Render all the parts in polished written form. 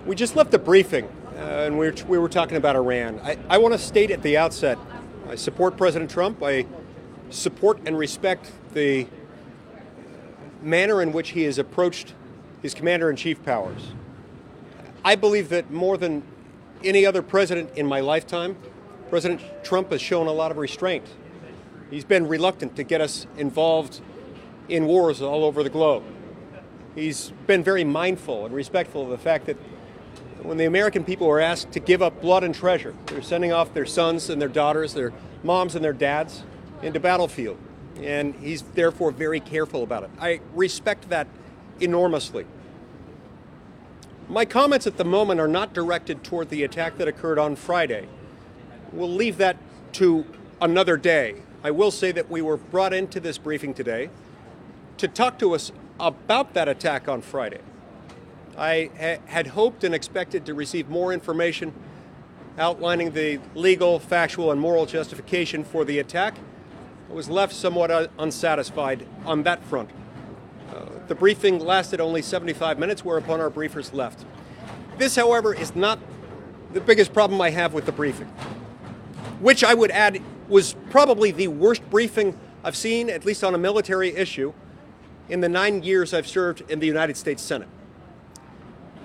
We just left the briefing, and we were talking about Iran. I want to state at the outset, I support President Trump. I support and respect the manner in which he has approached his commander-in-chief powers. I believe that more than any other president in my lifetime, President Trump has shown a lot of restraint. He's been reluctant to get us involved in wars all over the globe. He's been very mindful and respectful of the fact that when the American people are asked to give up blood and treasure, they're sending off their sons and their daughters, their moms and their dads into battlefield. And he's therefore very careful about it. I respect that enormously. My comments at the moment are not directed toward the attack that occurred on Friday. We'll leave that to another day. I will say that we were brought into this briefing today to talk to us about that attack on Friday. I had hoped and expected to receive more information outlining the legal, factual, and moral justification for the attack. I was left somewhat unsatisfied on that front. The briefing lasted only 75 minutes, whereupon our briefers left. This, however, is not the biggest problem I have with the briefing, which I would add was probably the worst briefing I've seen, at least on a military issue, in the 9 years I've served in the United States Senate.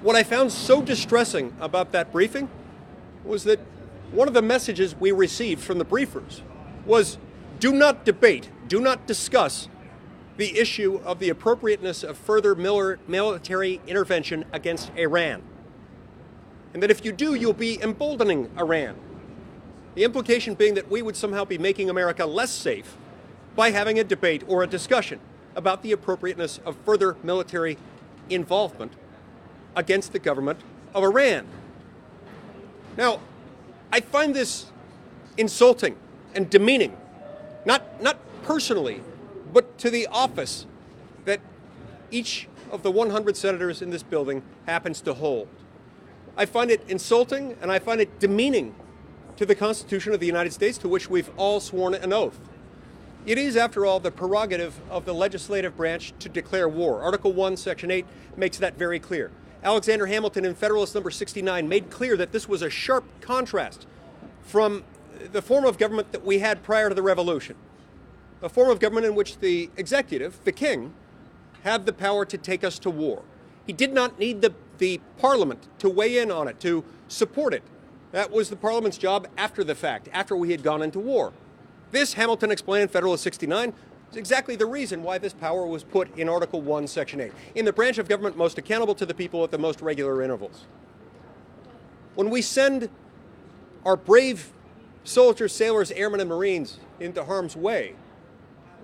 What I found so distressing about that briefing was that one of the messages we received from the briefers was, do not debate, do not discuss the issue of the appropriateness of further military intervention against Iran. And that if you do, you'll be emboldening Iran. The implication being that we would somehow be making America less safe by having a debate or a discussion about the appropriateness of further military involvement against the government of Iran. Now, I find this insulting and demeaning, not personally, but to the office that each of the 100 senators in this building happens to hold. I find it insulting and I find it demeaning to the Constitution of the United States, to which we've all sworn an oath. It is, after all, the prerogative of the legislative branch to declare war. Article 1, Section 8 makes that very clear. Alexander Hamilton in Federalist Number 69 made clear that this was a sharp contrast from the form of government that we had prior to the Revolution, a form of government in which the executive, the king, had the power to take us to war. He did not need the parliament to weigh in on it, to support it. That was the parliament's job after the fact, after we had gone into war. This, Hamilton explained in Federalist 69, is exactly the reason why this power was put in Article 1, Section 8, in the branch of government most accountable to the people at the most regular intervals. When we send our brave soldiers, sailors, airmen, and Marines into harm's way,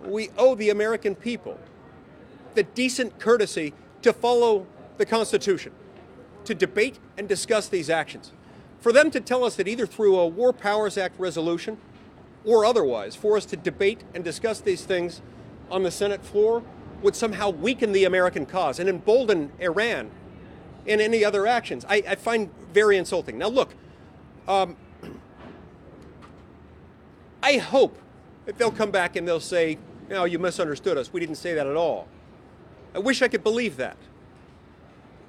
we owe the American people the decent courtesy to follow the Constitution, to debate and discuss these actions. For them to tell us that either through a War Powers Act resolution or otherwise, for us to debate and discuss these things on the Senate floor would somehow weaken the American cause and embolden Iran in any other actions, I find very insulting. Now look, I hope that they'll come back and they'll say, no, you misunderstood us. We didn't say that at all. I wish I could believe that.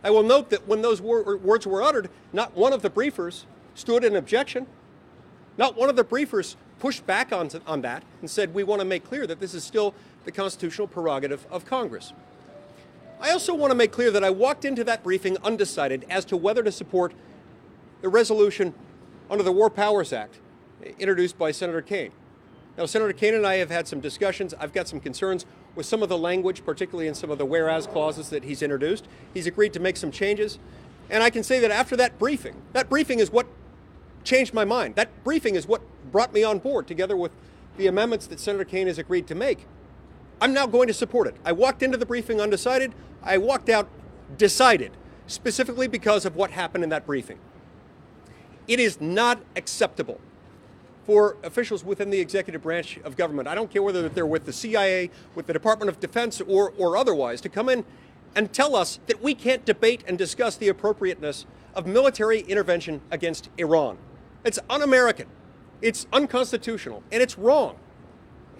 I will note that when those words were uttered, not one of the briefers stood in objection. Not one of the briefers pushed back on that and said, we want to make clear that this is still the constitutional prerogative of Congress. I also want to make clear that I walked into that briefing undecided as to whether to support the resolution under the War Powers Act introduced by Senator Kaine. Now, Senator Kaine and I have had some discussions. I've got some concerns with some of the language, particularly in some of the whereas clauses that he's introduced. He's agreed to make some changes. And I can say that after that briefing is what changed my mind. That briefing is what brought me on board, together with the amendments that Senator Kaine has agreed to make. I'm now going to support it. I walked into the briefing undecided. I walked out decided, specifically because of what happened in that briefing. It is not acceptable for officials within the executive branch of government, I don't care whether they're with the CIA, with the Department of Defense, or otherwise, to come in and tell us that we can't debate and discuss the appropriateness of military intervention against Iran. It's un-American, it's unconstitutional, and it's wrong.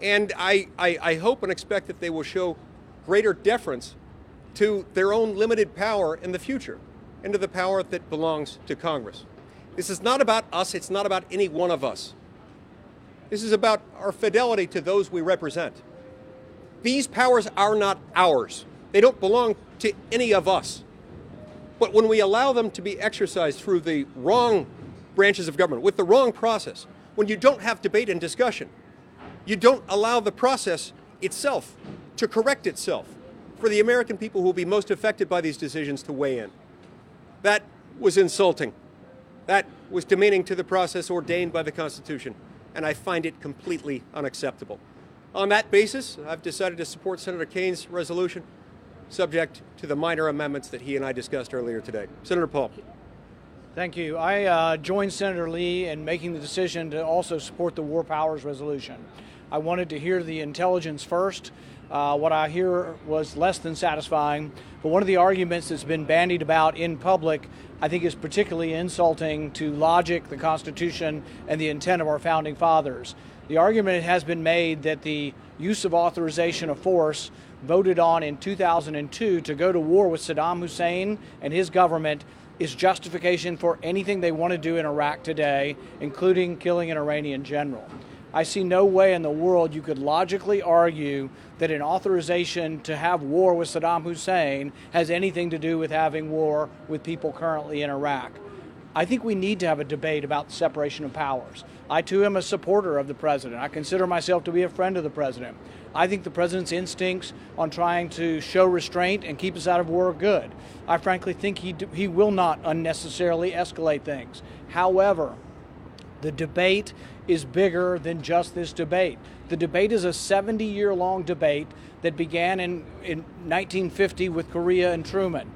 And I hope and expect that they will show greater deference to their own limited power in the future. and to the power that belongs to Congress. This is not about us. It's not about any one of us. This is about our fidelity to those we represent. These powers are not ours. They don't belong to any of us. But when we allow them to be exercised through the wrong branches of government, with the wrong process, when you don't have debate and discussion, you don't allow the process itself to correct itself for the American people who will be most affected by these decisions to weigh in. That was insulting. That was demeaning to the process ordained by the Constitution, and I find it completely unacceptable. On that basis, I've decided to support Senator Kane's resolution, subject to the minor amendments that he and I discussed earlier today. Senator Paul. Thank you. I joined Senator Lee in making the decision to also support the War Powers resolution. I wanted to hear the intelligence first. What I hear was less than satisfying, but one of the arguments that's been bandied about in public I think is particularly insulting to logic, the Constitution, and the intent of our founding fathers. The argument has been made that the use of authorization of force voted on in 2002 to go to war with Saddam Hussein and his government is justification for anything they want to do in Iraq today, including killing an Iranian general. I see no way in the world you could logically argue that an authorization to have war with Saddam Hussein has anything to do with having war with people currently in Iraq. I think we need to have a debate about the separation of powers. I too am a supporter of the president. I consider myself to be a friend of the president. I think the president's instincts on trying to show restraint and keep us out of war are good. I frankly think he will not unnecessarily escalate things. However, the debate is bigger than just this debate. The debate is a 70-year-long debate that began in 1950 with Korea and Truman.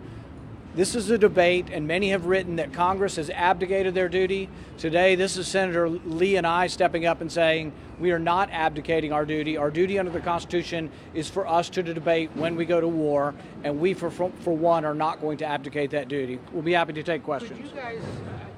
This is a debate, and many have written that Congress has abdicated their duty. Today, this is Senator Lee and I stepping up and saying we are not abdicating our duty. Our duty under the Constitution is for us to debate when we go to war, and we, for one, are not going to abdicate that duty. We'll be happy to take questions. Could you guys,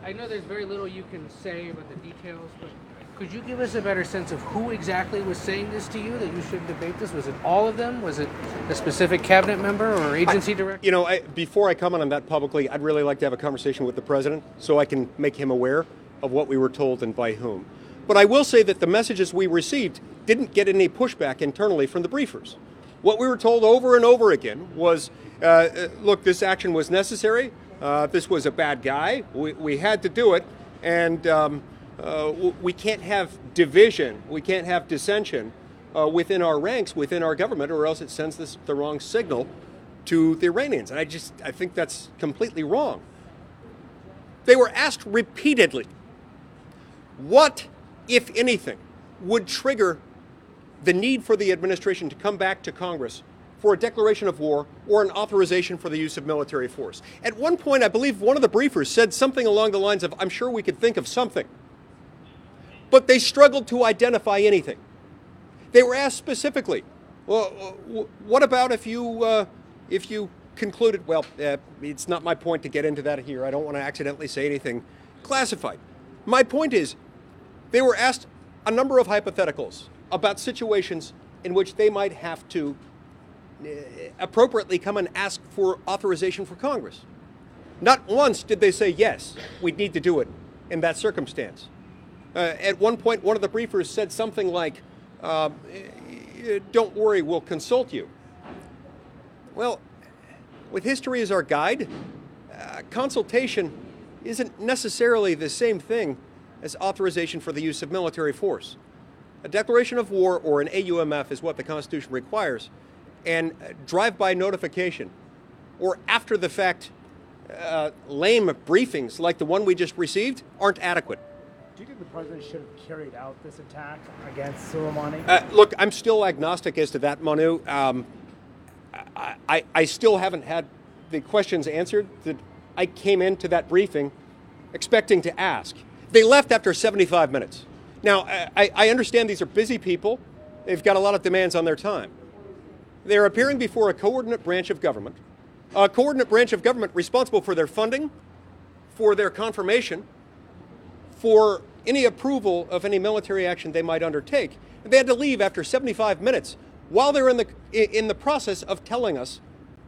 I know there's very little you can say about the details, but could you give us a better sense of who exactly was saying this to you, that you should debate this? Was it all of them? Was it a specific cabinet member or agency director? You know, before I comment on that publicly, I'd really like to have a conversation with the president so I can make him aware of what we were told and by whom. But I will say that the messages we received didn't get any pushback internally from the briefers. What we were told over and over again was, look, this action was necessary. This was a bad guy. We had to do it. And we can't have division, we can't have dissension within our ranks, within our government, or else it sends the wrong signal to the Iranians. And I think that's completely wrong. They were asked repeatedly, what, if anything, would trigger the need for the administration to come back to Congress for a declaration of war or an authorization for the use of military force. At one point, I believe one of the briefers said something along the lines of, I'm sure we could think of something. But they struggled to identify anything. They were asked specifically, well, what about if you concluded, well, it's not my point to get into that here. I don't want to accidentally say anything classified. My point is, they were asked a number of hypotheticals about situations in which they might have to appropriately come and ask for authorization for Congress. Not once did they say, yes, we need to do it in that circumstance. At one point, one of the briefers said something like, don't worry, we'll consult you. Well, with history as our guide, consultation isn't necessarily the same thing as authorization for the use of military force. A declaration of war or an AUMF is what the Constitution requires, and drive-by notification or after-the-fact lame briefings like the one we just received aren't adequate. Do you think the president should have carried out this attack against Soleimani? Look, I'm still agnostic as to that, Manu. I still haven't had the questions answered that I came into that briefing expecting to ask. They left after 75 minutes. Now, I understand these are busy people. They've got a lot of demands on their time. They're appearing before a coordinate branch of government, responsible for their funding, for their confirmation, for any approval of any military action they might undertake. They had to leave after 75 minutes while they're in the process of telling us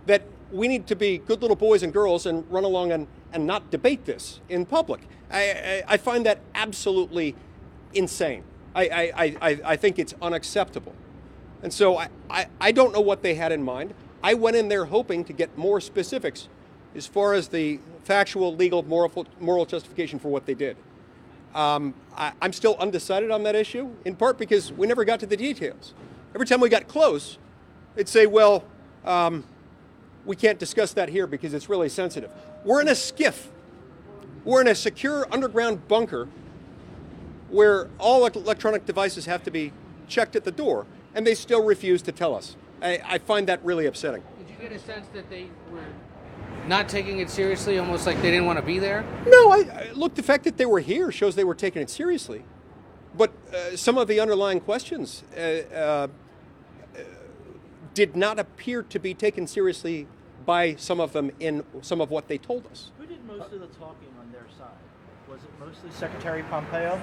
that we need to be good little boys and girls and run along and not debate this in public. I find that absolutely insane. I think it's unacceptable. And so I don't know what they had in mind. I went in there hoping to get more specifics as far as the factual, legal, moral justification for what they did. I'm still undecided on that issue, in part because we never got to the details. Every time we got close, they'd say, well, we can't discuss that here because it's really sensitive. We're in a skiff. We're in a secure underground bunker where all electronic devices have to be checked at the door, and they still refuse to tell us. I find that really upsetting. Did you get a sense that they were not taking it seriously, almost like they didn't want to be there? No, look, the fact that they were here shows they were taking it seriously. But some of the underlying questions did not appear to be taken seriously by some of them in some of what they told us. Who did most of the talking on their side? Was it mostly Secretary Pompeo?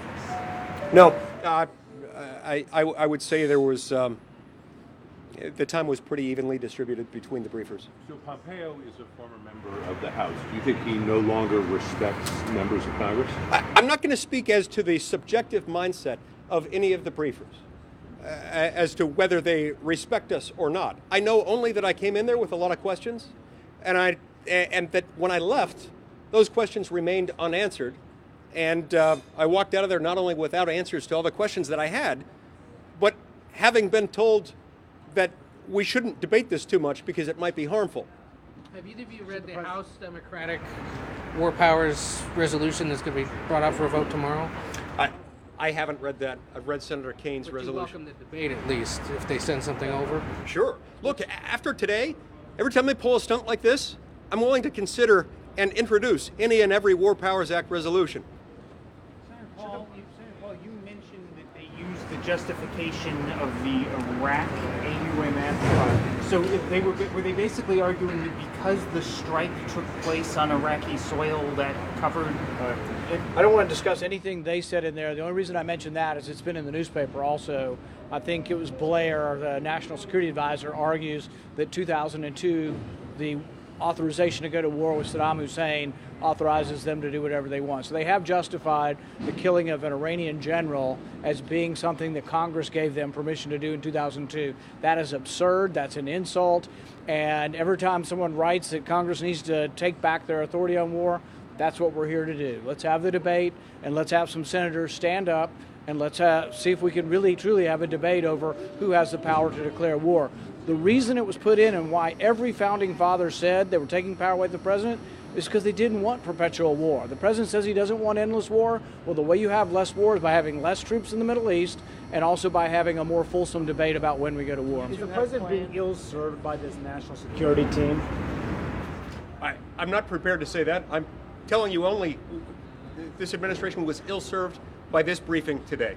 No, I would say there was, the time was pretty evenly distributed between the briefers. So Pompeo is a former member of the House. Do you think he no longer respects members of Congress? I'm not going to speak as to the subjective mindset of any of the briefers, as to whether they respect us or not. I know only that I came in there with a lot of questions, and that when I left, those questions remained unanswered. And I walked out of there not only without answers to all the questions that I had, but having been told that we shouldn't debate this too much because it might be harmful. Have either of you read the House Democratic War Powers resolution that's going to be brought up for a vote tomorrow? I haven't read that. I've read Senator Kane's But resolution. you welcome the debate at least, if they send something over? Sure. Look, after today, every time they pull a stunt like this, I'm willing to consider and introduce any and every War Powers Act resolution. Senator Paul, you mentioned that they used the justification of the Iraq AUMF. So if they were they basically arguing that because the strike took place on Iraqi soil, that covered? I don't want to discuss anything they said in there. The only reason I mentioned that is it's been in the newspaper also. I think it was Blair, the National Security Advisor, argues that 2002, the authorization to go to war with Saddam Hussein authorizes them to do whatever they want. So they have justified the killing of an Iranian general as being something that Congress gave them permission to do in 2002. That is absurd. That's an insult. And every time someone writes that Congress needs to take back their authority on war, that's what we're here to do. Let's have the debate, and let's have some senators stand up, and let's see if we can really, truly have a debate over who has the power to declare war. The reason it was put in and why every founding father said they were taking power away from the president is because they didn't want perpetual war. The president says he doesn't want endless war. Well, the way you have less war is by having less troops in the Middle East and also by having a more fulsome debate about when we go to war. Is the president being ill-served by this national security team? I'm not prepared to say that. I'm telling you only this administration was ill-served by this briefing today.